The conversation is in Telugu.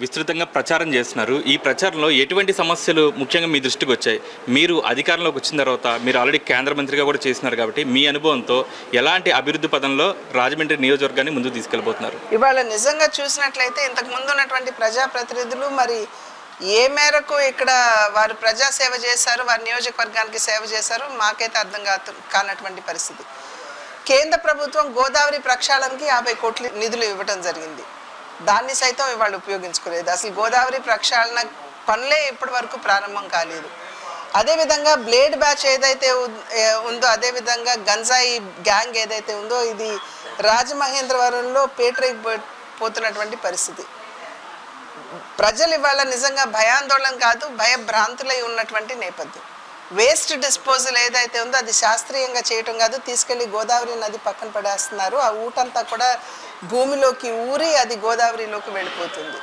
విస్తృతంగా ప్రచారం చేస్తున్నారు. ఈ ప్రచారంలో ఎటువంటి సమస్యలు ముఖ్యంగా మీ దృష్టికి వచ్చాయి? మీరు అధికారంలోకి వచ్చిన తర్వాత మీరు ఆల్రెడీ కేంద్ర మంత్రిగా కూడా చేస్తున్నారు కాబట్టి మీ అనుభవంతో ఎలాంటి అభివృద్ధి పదంలో రాజమండ్రి నియోజకవర్గాన్ని ముందుకు తీసుకెళ్ళబోతున్నారు? ఇవాళ నిజంగా చూసినట్లయితే ఇంతకు ముందు ఉన్నటువంటి ప్రజాప్రతినిధులు మరి ఏ మేరకు ఇక్కడ వారు ప్రజాసేవ చేశారు, వారి నియోజకవర్గానికి సేవ చేశారు మాకైతే అర్థం కానటువంటి పరిస్థితి. కేంద్ర ప్రభుత్వం గోదావరి ప్రక్షాళనకి 50 కోట్ల నిధులు ఇవ్వడం జరిగింది. దాన్ని సైతం ఇవాళ ఉపయోగించుకోలేదు. అసలు గోదావరి ప్రక్షాళన పనులే ఇప్పటి వరకు ప్రారంభం కాలేదు. అదేవిధంగా బ్లేడ్ బ్యాచ్ ఏదైతే ఉందో, అదేవిధంగా గంజాయి గ్యాంగ్ ఏదైతే ఉందో ఇది రాజమహేంద్రవరంలో పోతున్నటువంటి పరిస్థితి. ప్రజలు ఇవాళ నిజంగా భయాందోళన కాదు, భయభ్రాంతులై ఉన్నటువంటి నేపథ్యం. వేస్ట్ డిస్పోజల్ ఏదైతే ఉందో అది శాస్త్రీయంగా చేయటం కాదు, తీసుకెళ్ళి గోదావరి నది పక్కన పడేస్తున్నారు. ఆ ఊటంతా కూడా భూమిలోకి ఊరి అది గోదావరిలోకి వెళ్ళిపోతుంది.